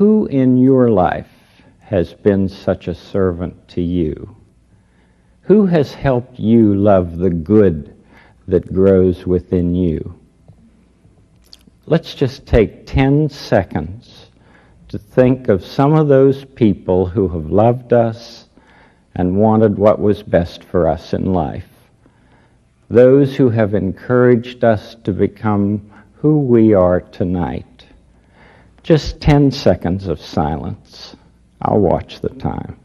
who in your life has been such a servant to you? Who has helped you love the good that grows within you? Let's just take 10 seconds to think of some of those people who have loved us and wanted what was best for us in life. Those who have encouraged us to become who we are tonight. Just 10 seconds of silence. I'll watch the time.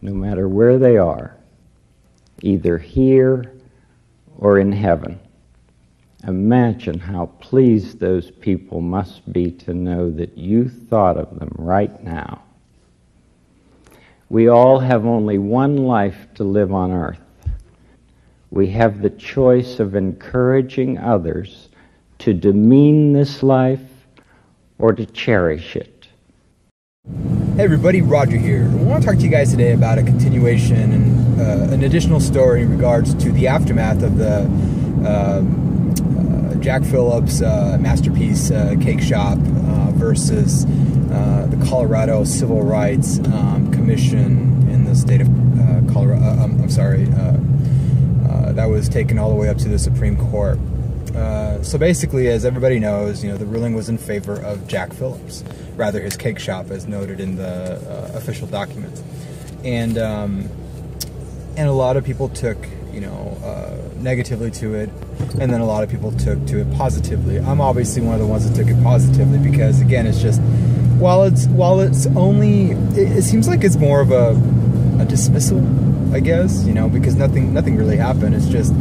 No matter where they are, either here or in heaven. Imagine how pleased those people must be to know that you thought of them right now. We all have only one life to live on earth. We have the choice of encouraging others to demean this life or to cherish it. Hey everybody, Roger here. I want to talk to you guys today about a continuation and an additional story in regards to the aftermath of the Jack Phillips Masterpiece Cake Shop versus the Colorado Civil Rights Commission in the state of Colorado. That was taken all the way up to the Supreme Court. So basically, as everybody knows, the ruling was in favor of Jack Phillips, rather his cake shop, as noted in the official documents. And a lot of people took, negatively to it, and then a lot of people took to it positively. I'm obviously one of the ones that took it positively because, again, it's just while it's only, it seems like it's more of a dismissal, I guess, because nothing really happened. It's just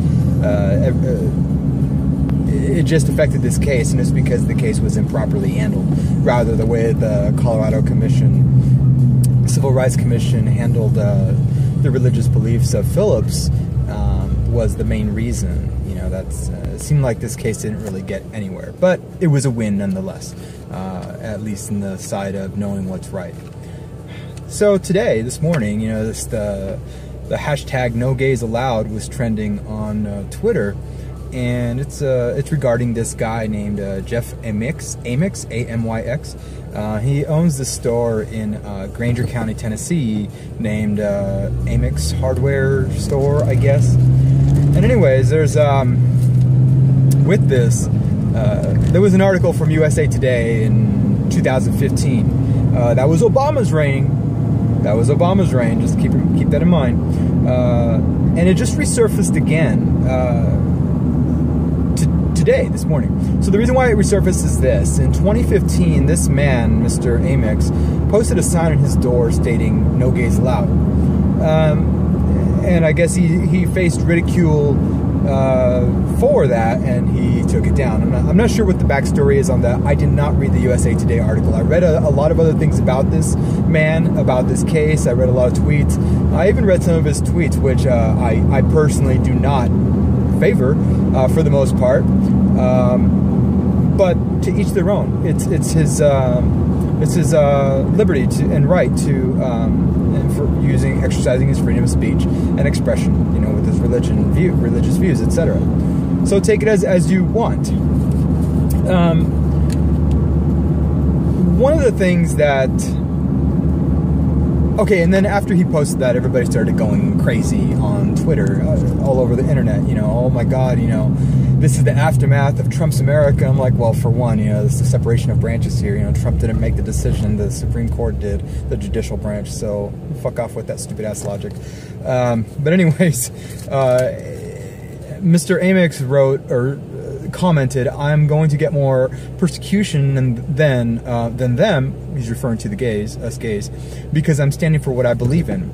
it just affected this case, and it's because the case was improperly handled. Rather, the way the Colorado Commission, Civil Rights Commission, handled the religious beliefs of Phillips was the main reason. It seemed like this case didn't really get anywhere, but it was a win nonetheless, at least in the side of knowing what's right. So today, this morning, the hashtag No Gays Allowed was trending on Twitter. And it's regarding this guy named Jeff Amyx, A-M-Y-X. He owns this store in Grainger County, Tennessee, named Amyx Hardware Store, I guess. And anyways, there's with this, there was an article from USA Today in 2015. That was Obama's reign. That was Obama's reign. Just keep that in mind. And it just resurfaced again. Today, this morning. So the reason why it resurfaced is this. In 2015, this man, Mr. Amyx, posted a sign on his door stating, "No gays allowed." And I guess he faced ridicule for that, and he took it down. I'm not sure what the backstory is on that. I did not read the USA Today article. I read a lot of other things about this man, about this case. I read a lot of tweets. I even read some of his tweets, which I personally do not favor for the most part, but to each their own. It's his liberty and right to for exercising his freedom of speech and expression, with his religious views, etc. So take it as you want. One of the things that okay, and then after he posted that, everybody started going crazy on Twitter, all over the internet, oh my God, this is the aftermath of Trump's America. I'm like, well, for one, it's the separation of branches here. Trump didn't make the decision, the Supreme Court did, the judicial branch, so fuck off with that stupid ass logic. But anyways, Mr. Amyx wrote, or commented, "I'm going to get more persecution than them," he's referring to the gays, us gays, "because I'm standing for what I believe in."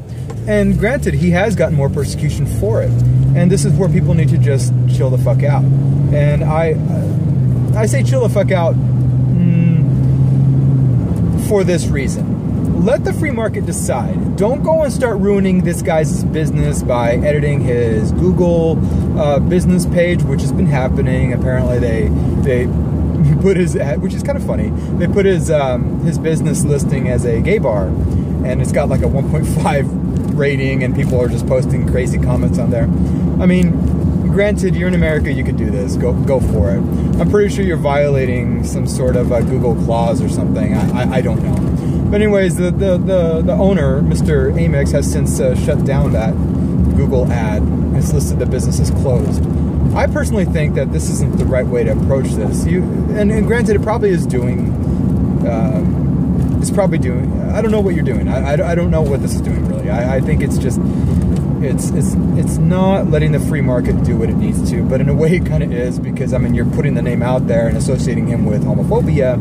And granted, he has gotten more persecution for it. And this is where people need to just chill the fuck out. And I say chill the fuck out for this reason. Let the free market decide. Don't go and start ruining this guy's business by editing his Google business page, which has been happening. Apparently they put his ad, which is kind of funny. They put his business listing as a gay bar, and it's got like a 1.5 rating, and people are just posting crazy comments on there. I mean, granted, you're in America, you could do this. Go for it. I'm pretty sure you're violating some sort of a Google clause or something. I don't know. But anyways, the owner, Mr. Amyx, has since shut down that Google ad. It's listed the business as closed. I personally think that this isn't the right way to approach this. And granted, it probably is doing. It's probably doing. I don't know what you're doing. I don't know what this is doing really. I think it's just. It's not letting the free market do what it needs to, but in a way it kind of is, because I mean you're putting the name out there and associating him with homophobia.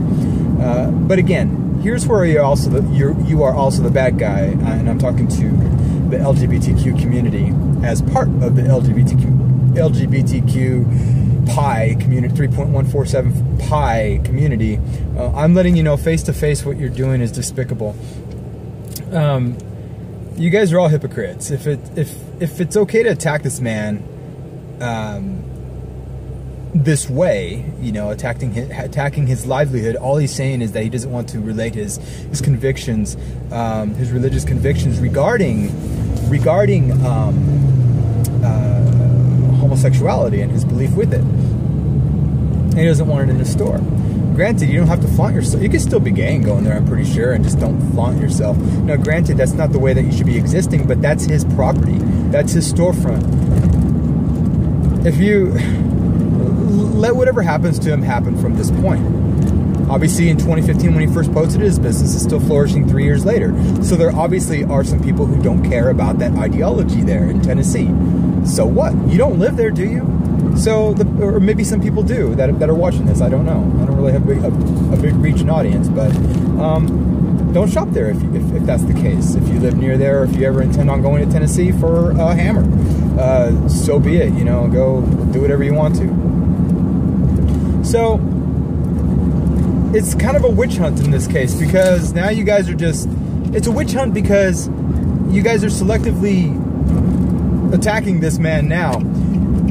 But again, here's where you are also the bad guy, and I'm talking to the LGBTQ community as part of the LGBTQ pi community, 3.147 pi community. I'm letting you know face to face what you're doing is despicable. You guys are all hypocrites. If it's okay to attack this man this way, you know, attacking his livelihood, all he's saying is that he doesn't want to relate his convictions, his religious convictions regarding homosexuality and his belief with it. And he doesn't want it in his store. Granted, you don't have to flaunt yourself. You can still be gay and go in there, I'm pretty sure, and just don't flaunt yourself. Now, granted, that's not the way that you should be existing, but that's his property. That's his storefront. If you let whatever happens to him happen from this point. Obviously, in 2015, when he first posted it, his business is still flourishing 3 years later. So there obviously are some people who don't care about that ideology there in Tennessee. So what? You don't live there, do you? So, or maybe some people do that are watching this. I don't know. I don't really have a big reaching audience, but don't shop there if that's the case. If you live near there, or if you ever intend on going to Tennessee for a hammer, so be it. You know, go do whatever you want to. So it's kind of a witch hunt in this case, because now you guys are just. It's a witch hunt because you guys are selectively attacking this man now.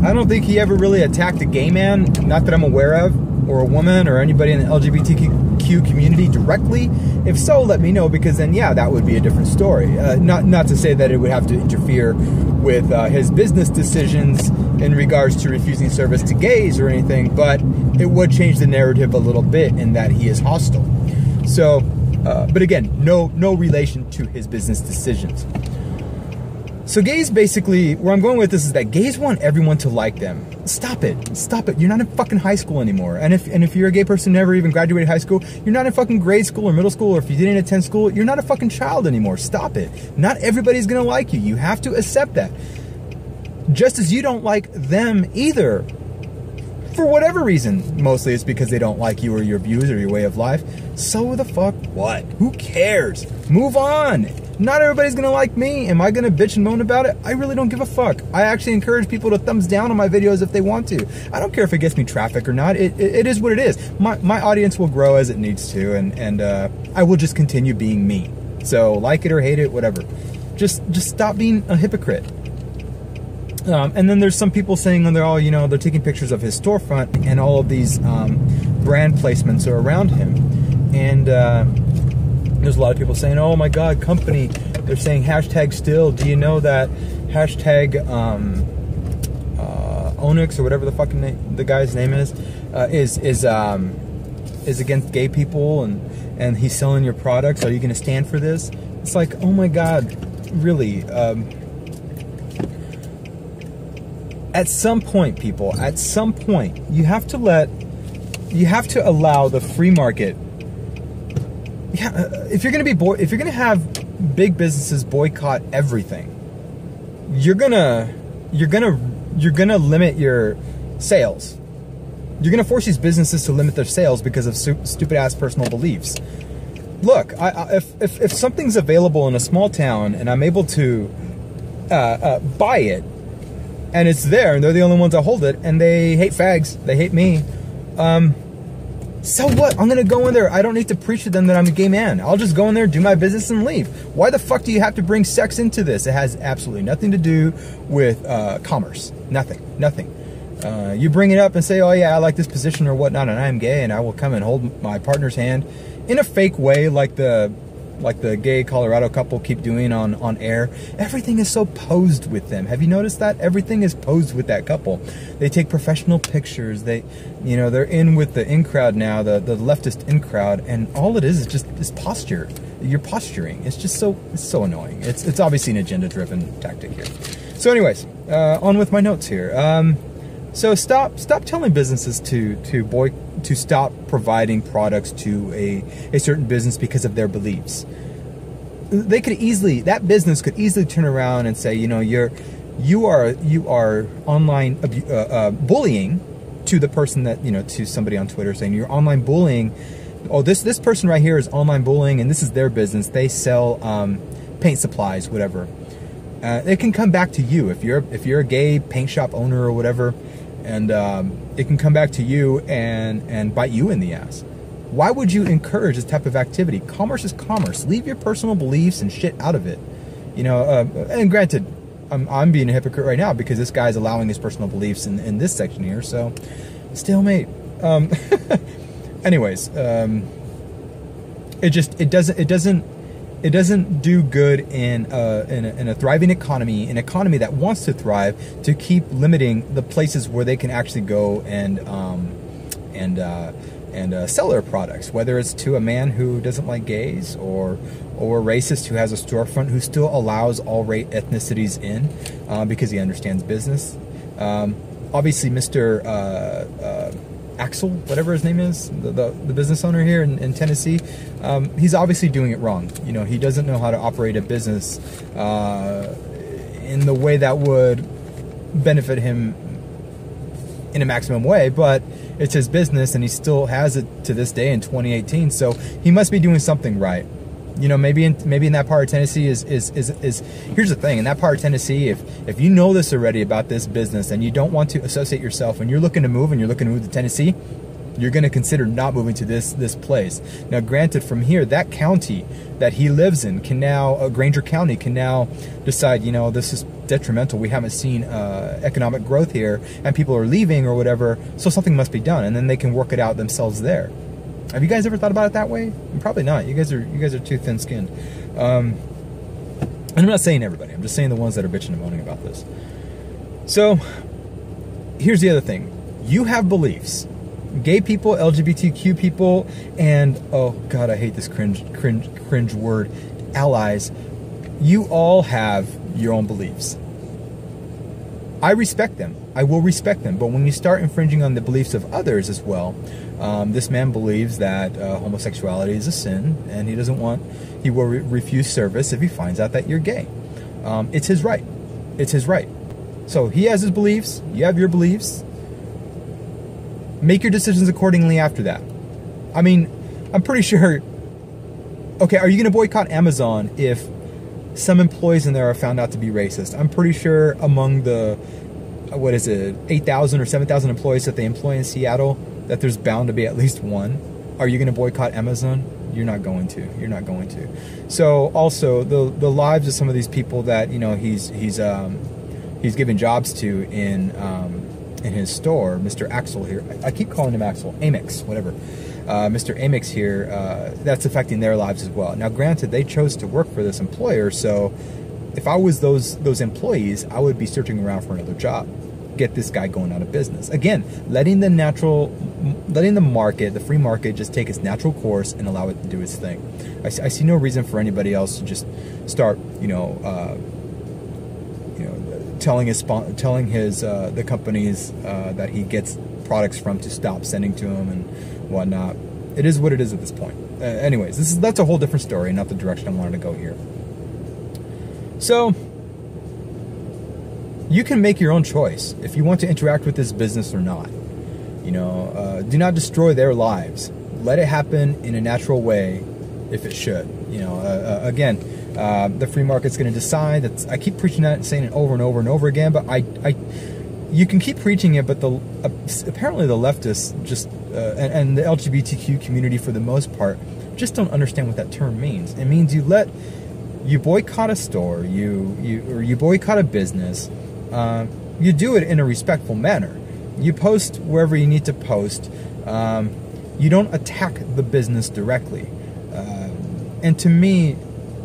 I don't think he ever really attacked a gay man, not that I'm aware of, or a woman, or anybody in the LGBTQ community directly. If so, let me know, because then, yeah, that would be a different story. Not to say that it would have to interfere with his business decisions in regards to refusing service to gays or anything, but it would change the narrative a little bit in that he is hostile. So, but again, no relation to his business decisions. So gays basically, where I'm going with this is that gays want everyone to like them. Stop it. Stop it. You're not in fucking high school anymore. And if you're a gay person who never even graduated high school, you're not in fucking grade school or middle school, or if you didn't attend school, you're not a fucking child anymore. Stop it. Not everybody's gonna like you. You have to accept that. Just as you don't like them either. For whatever reason. Mostly it's because they don't like you or your views or your way of life. So the fuck what? Who cares? Move on. Not everybody's gonna like me. Am I gonna bitch and moan about it? I really don't give a fuck. I actually encourage people to thumbs down on my videos if they want to. I don't care if it gets me traffic or not. It is what it is. My audience will grow as it needs to, and I will just continue being me. So like it or hate it, whatever. Just stop being a hypocrite. And then there's some people saying they're all, you know, they're taking pictures of his storefront, and all of these brand placements are around him. And there's a lot of people saying, oh my God, company. They're saying hashtag still. Do you know that hashtag Onyx, or whatever the fucking name, the guy's name is against gay people, and he's selling your products. Are you going to stand for this? It's like, oh my God, really? At some point, people, at some point, you have to allow the free market. Yeah, if you're gonna have big businesses boycott everything, you're gonna limit your sales. You're gonna force these businesses to limit their sales because of stupid ass personal beliefs. Look, if something's available in a small town and I'm able to buy it, and it's there, and they're the only ones that hold it, and they hate fags, they hate me, so what? I'm gonna go in there. I don't need to preach to them that I'm a gay man. I'll just go in there, do my business, and leave. Why the fuck do you have to bring sex into this? It has absolutely nothing to do with commerce. Nothing. You bring it up and say, oh yeah, I like this position or whatnot, and I'm gay, and I will come and hold my partner's hand in a fake way, like the gay Colorado couple keep doing on air. Everything is so posed with them. Have you noticed that? Everything is posed with that couple. They take professional pictures. They're in with the in crowd now, the leftist in crowd, and all it is just this posture. You're posturing. It's just it's so annoying. It's obviously an agenda-driven tactic here. So anyways, on with my notes here. So stop telling businesses to stop providing products to a certain business because of their beliefs. That business could easily turn around and say, you are online bullying to the person that, to somebody on Twitter, saying you're online bullying. Oh, this person right here is online bullying, and this is their business. They sell paint supplies, whatever. It can come back to you if you're a gay paint shop owner or whatever. And it can come back to you and bite you in the ass. Why would you encourage this type of activity? Commerce is commerce. Leave your personal beliefs and shit out of it. And granted, I'm being a hypocrite right now because this guy's allowing his personal beliefs in this section here. So, stalemate. Anyways, it doesn't do good in a thriving economy, an economy that wants to thrive, to keep limiting the places where they can actually go and sell their products, whether it's to a man who doesn't like gays or a racist who has a storefront who still allows all ethnicities in because he understands business. Obviously, Mr. Axel, whatever his name is, the business owner here in Tennessee, he's obviously doing it wrong. He doesn't know how to operate a business in the way that would benefit him in a maximum way, but it's his business and he still has it to this day in 2018, so he must be doing something right. Maybe in that part of Tennessee is here's the thing, in that part of Tennessee, if you know this already about this business and you don't want to associate yourself, when you're looking to move to Tennessee, you're going to consider not moving to this place. Now, granted, from here, that county that he lives in can now, Grainger County can now decide, this is detrimental. We haven't seen economic growth here, and people are leaving or whatever, so something must be done, and then they can work it out themselves there. Have you guys ever thought about it that way? Probably not. You guys are too thin-skinned. And I'm not saying everybody. I'm just saying the ones that are bitching and moaning about this. So, here's the other thing. You have beliefs. Gay people, LGBTQ people, and, oh God, I hate this cringe word, allies. You all have your own beliefs. I respect them. I will respect them. But when you start infringing on the beliefs of others as well, this man believes that homosexuality is a sin, and he will refuse service if he finds out that you're gay. It's his right. It's his right. So he has his beliefs. You have your beliefs. Make your decisions accordingly after that. I mean, I'm pretty sure... Okay, are you going to boycott Amazon if some employees in there are found out to be racist? I'm pretty sure among the, 8,000 or 7,000 employees that they employ in Seattle, that there's bound to be at least one. Are you going to boycott Amazon? You're not going to. You're not going to. So also the lives of some of these people that he's given jobs to in his store, Mr. Axel here. I keep calling him Axel, Amyx, whatever. Mr. Amyx here, that's affecting their lives as well. Now, granted, they chose to work for this employer, so if I was those employees, I would be searching around for another job. Get this guy going out of business. Again, letting the market, the free market, just take its natural course and allow it to do its thing. I see no reason for anybody else to just start, telling the companies that he gets products from to stop sending to him and whatnot. It is what it is at this point. Anyways, that's a whole different story, not the direction I wanted to go here. So, you can make your own choice if you want to interact with this business or not. Do not destroy their lives. Let it happen in a natural way if it should. Again, the free market's going to decide. I keep preaching that and saying it over and over and over again, but you can keep preaching it, but apparently the leftists just and the LGBTQ community for the most part just don't understand what that term means. It means you boycott a store, you boycott a business. You do it in a respectful manner. You post wherever you need to post. You don't attack the business directly. And to me,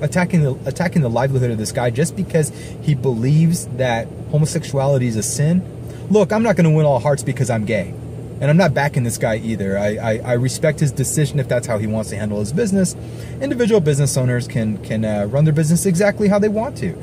attacking the livelihood of this guy just because he believes that homosexuality is a sin. Look, I'm not going to win all hearts because I'm gay. And I'm not backing this guy either. I respect his decision if that's how he wants to handle his business. Individual business owners can run their business exactly how they want to.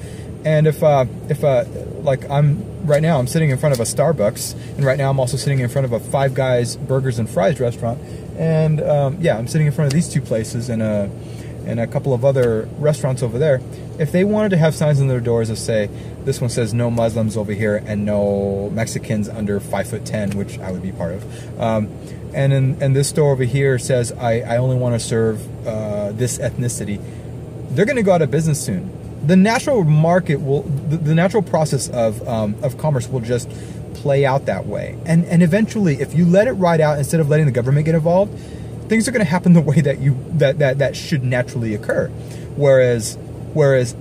And if like right now I'm sitting in front of a Starbucks, and right now I'm also sitting in front of a Five Guys Burgers and Fries restaurant, and yeah, I'm sitting in front of these two places and a couple of other restaurants over there. If they wanted to have signs on their doors that say, this one says no Muslims over here and no Mexicans under 5'10", which I would be part of, and this store over here says I only want to serve this ethnicity, they're going to go out of business soon. The natural market will, the natural process of commerce will just play out that way, and eventually, if you let it ride out instead of letting the government get involved, things are going to happen the way that should naturally occur. Whereas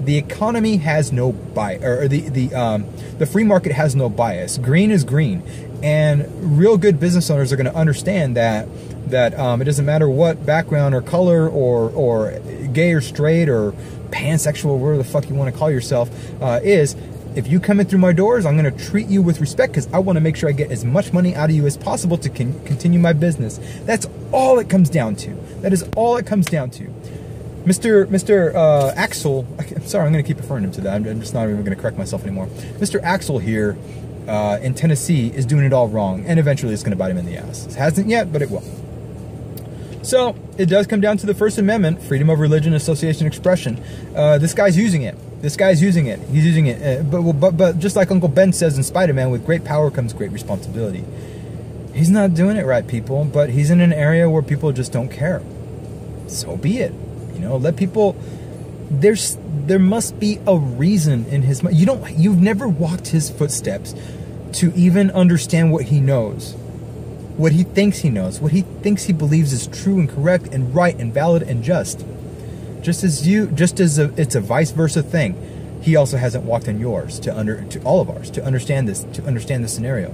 the economy has no bias, or the free market has no bias. Green is green, and real good business owners are going to understand that it doesn't matter what background or color or gay or straight or pansexual, whatever the fuck you want to call yourself, is. If you come in through my doors, I'm going to treat you with respect because I want to make sure I get as much money out of you as possible to continue my business. That's all it comes down to. That is all it comes down to. Mr. Axel, I'm sorry, I'm going to keep referring him to that. I'm just not even going to correct myself anymore. Mr. Axel here in Tennessee is doing it all wrong, and eventually it's going to bite him in the ass. It hasn't yet, but it will. So it does come down to the First Amendment, freedom of religion, association, expression. This guy's using it. This guy's using it. He's using it. But just like Uncle Ben says in Spider-Man, with great power comes great responsibility. He's not doing it right, people, but he's in an area where people just don't care. So be it. You know, let people... There must be a reason in his mind. You've never walked his footsteps to even understand what he knows. What he thinks he knows. What he thinks he believes is true and correct and right and valid and just. Just as it's a vice versa thing, he also hasn't walked in yours to all of ours to understand this scenario,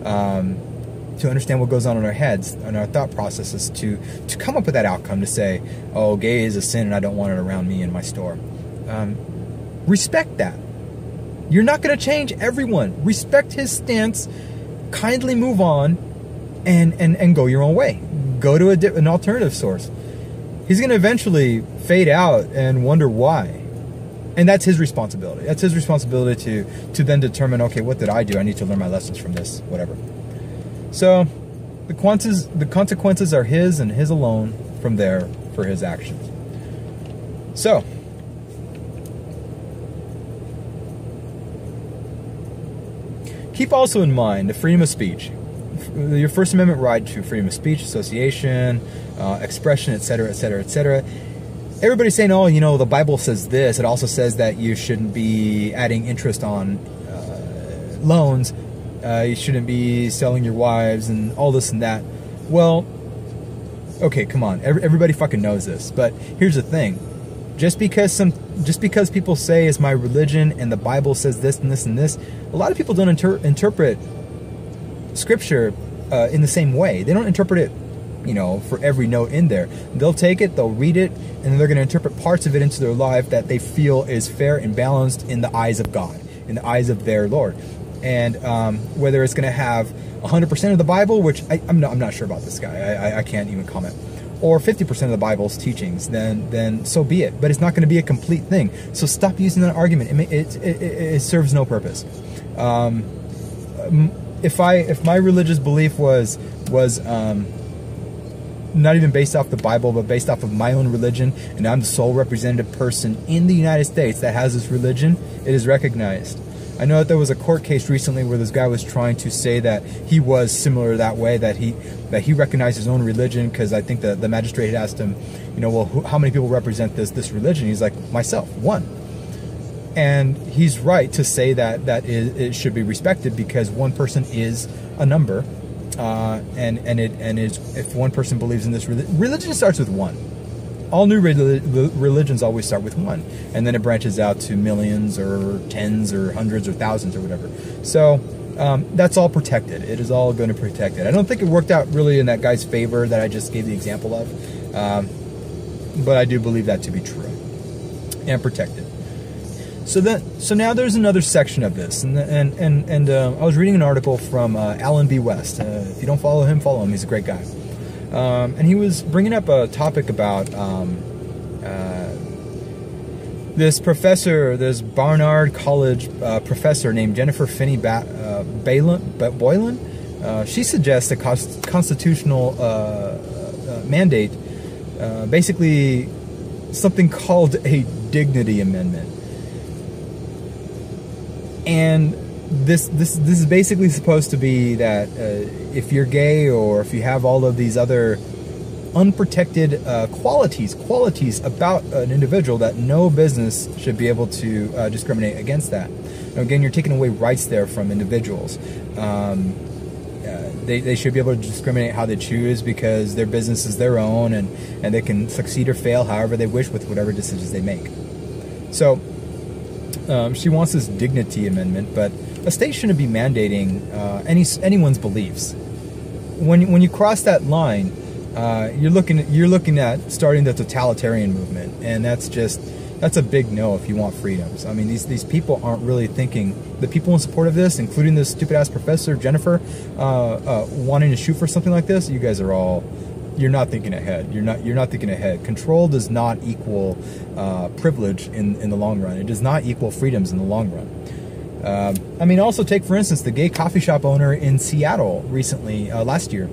to understand what goes on in our heads and our thought processes to come up with that outcome to say, oh, gay is a sin and I don't want it around me in my store. Respect that. You're not going to change everyone. Respect his stance. Kindly move on, and go your own way. Go to an alternative source. He's going to eventually fade out and wonder why. And that's his responsibility. That's his responsibility to then determine, okay, what did I do? I need to learn my lessons from this, whatever. So the consequences are his and his alone from there for his actions. So keep also in mind the freedom of speech. Your First Amendment right to freedom of speech, association, expression, etc., etc., etc. Everybody's saying, oh, you know, the Bible says this. It also says that you shouldn't be adding interest on loans. You shouldn't be selling your wives and all this and that. Well, okay, come on. Everybody fucking knows this. But here's the thing. Just because people say it's my religion and the Bible says this and this and this, a lot of people don't interpret Scripture in the same way. They don't interpret it, you know, for every note in there. They'll take it, they'll read it, and then they're going to interpret parts of it into their life that they feel is fair and balanced in the eyes of God, in the eyes of their Lord. And whether it's going to have 100% of the Bible, which I'm not sure about this guy. I can't even comment. Or 50% of the Bible's teachings, then so be it. But it's not going to be a complete thing. So stop using that argument. It serves no purpose. If my religious belief was not even based off the Bible, but based off of my own religion, and I'm the sole representative person in the United States that has this religion, it is recognized. I know that there was a court case recently where this guy was trying to say that he was similar that way, that he recognized his own religion, because I think the magistrate had asked him, you know, well, how many people represent this religion? He's like, myself, one. And he's right to say that it should be respected, because one person is a number, if one person believes in this religion starts with one. All new religions always start with one, and then it branches out to millions or tens or hundreds or thousands or whatever. So That's all protected. It is all going to protect it. I don't think it worked out really in that guy's favor that I just gave the example of, but I do believe that to be true and protected. So now there's another section of this, and I was reading an article from Alan B. West. If you don't follow him, follow him. He's a great guy. And he was bringing up a topic about this professor, this Barnard College professor named Jennifer Finney Boylan. She suggests a constitutional mandate, basically something called a dignity amendment. And this is basically supposed to be that if you're gay or if you have all of these other unprotected qualities about an individual, that no business should be able to discriminate against that. Now, again, you're taking away rights there from individuals. They should be able to discriminate how they choose because their business is their own, and they can succeed or fail however they wish with whatever decisions they make. So she wants this dignity amendment, but a state shouldn't be mandating anyone's beliefs. When you cross that line, you're looking at starting the totalitarian movement, and that's a big no if you want freedoms. I mean, these people aren't really thinking. The people in support of this, including this stupid ass professor Jennifer, wanting to shoot for something like this, you guys are all. You're not thinking ahead. You're not thinking ahead. Control does not equal privilege in the long run. It does not equal freedoms in the long run. I mean, also take for instance the gay coffee shop owner in Seattle recently, last year,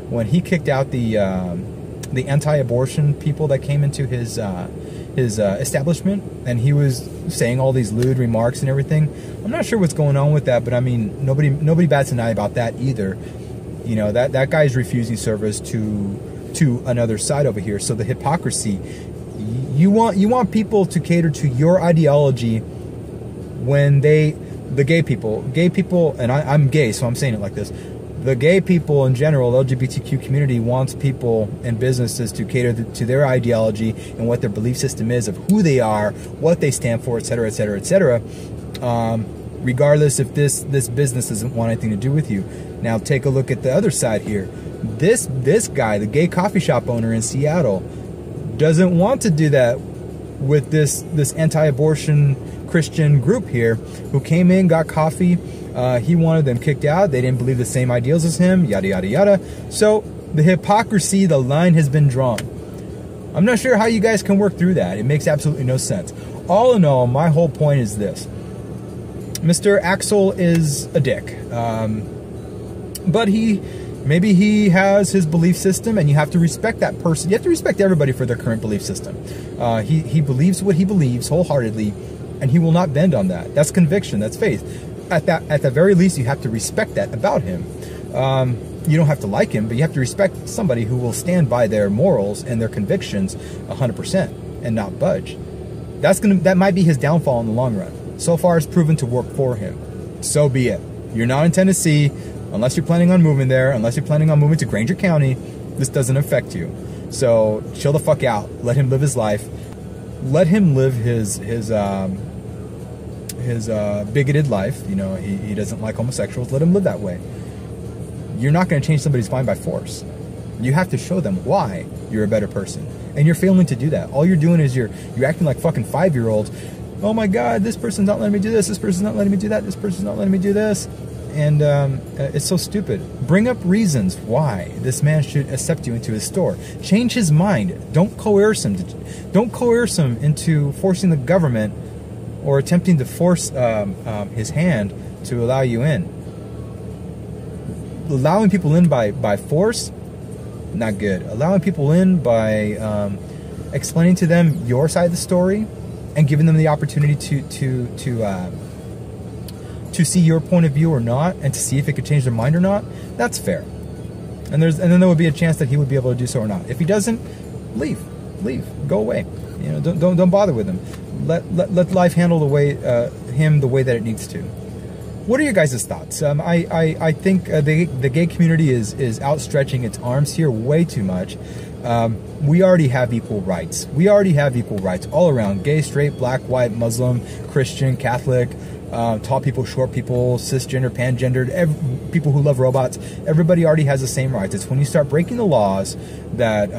when he kicked out the anti-abortion people that came into his establishment, and he was saying all these lewd remarks and everything. I'm not sure what's going on with that, but I mean, nobody bats an eye about that either. You know, that guy's refusing service to another side over here. So the hypocrisy, you want people to cater to your ideology when the gay people, and I'm gay, so I'm saying it like this. The gay people in general, the LGBTQ community, wants people and businesses to cater to their ideology and what their belief system is of who they are, what they stand for, etc., etc., etc. Regardless if this business doesn't want anything to do with you. Now take a look at the other side here. This guy, the gay coffee shop owner in Seattle, doesn't want to do that with this anti-abortion Christian group here who came in, got coffee. He wanted them kicked out. They didn't believe the same ideals as him, yada, yada, yada. So the hypocrisy, the line has been drawn. I'm not sure how you guys can work through that. It makes absolutely no sense. All in all, my whole point is this. Mr. Axel is a dick. But maybe he has his belief system, and you have to respect that person. You have to respect everybody for their current belief system. He believes what he believes wholeheartedly, and he will not bend on that. That's conviction. That's faith. At the very least, you have to respect that about him. You don't have to like him, but you have to respect somebody who will stand by their morals and their convictions 100% and not budge. That might be his downfall in the long run. So far, it's proven to work for him. So be it. You're not in Tennessee, unless you're planning on moving there, unless you're planning on moving to Grainger County. This doesn't affect you. So chill the fuck out. Let him live his life. Let him live his bigoted life. You know, he doesn't like homosexuals. Let him live that way. You're not going to change somebody's mind by force. You have to show them why you're a better person, and you're failing to do that. All you're doing is you're acting like fucking 5-year-olds. Oh my God, this person's not letting me do this. This person's not letting me do that. This person's not letting me do this. And it's so stupid. Bring up reasons why this man should accept you into his store. Change his mind. Don't coerce him. Don't coerce him into forcing the government or attempting to force his hand to allow you in. Allowing people in by force, not good. Allowing people in by explaining to them your side of the story and giving them the opportunity to see your point of view or not, and to see if it could change their mind or not, that's fair. And then there would be a chance that he would be able to do so or not. If he doesn't, leave, go away. You know, don't bother with him. Let life handle him the way that it needs to. What are your guys' thoughts? I think the gay community is outstretching its arms here way too much. we already have equal rights. We already have equal rights all around. Gay, straight, black, white, Muslim, Christian, Catholic, tall people, short people, cisgender, pangendered, people who love robots. Everybody already has the same rights. It's when you start breaking the laws that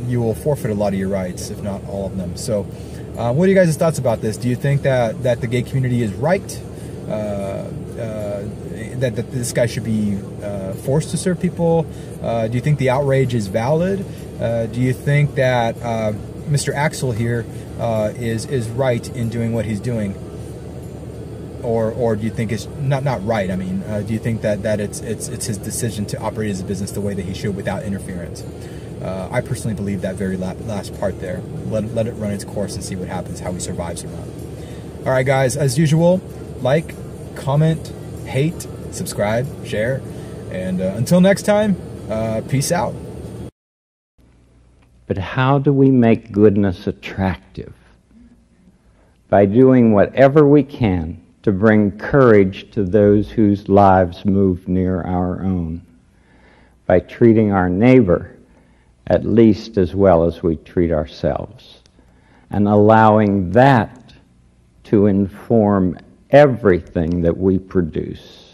you will forfeit a lot of your rights, if not all of them. So what are you guys' thoughts about this? Do you think that the gay community is right? That this guy should be forced to serve people? Do you think the outrage is valid? Do you think that Mr. Axel here is right in doing what he's doing? Or do you think it's not right? I mean, do you think that it's his decision to operate his business the way that he should without interference? I personally believe that very last part there. Let it run its course and see what happens, how he survives or not. All right, guys, as usual, like, comment, hate, subscribe, share, and until next time, peace out. But how do we make goodness attractive? By doing whatever we can to bring courage to those whose lives move near our own. By treating our neighbor at least as well as we treat ourselves, and allowing that to inform everything that we produce.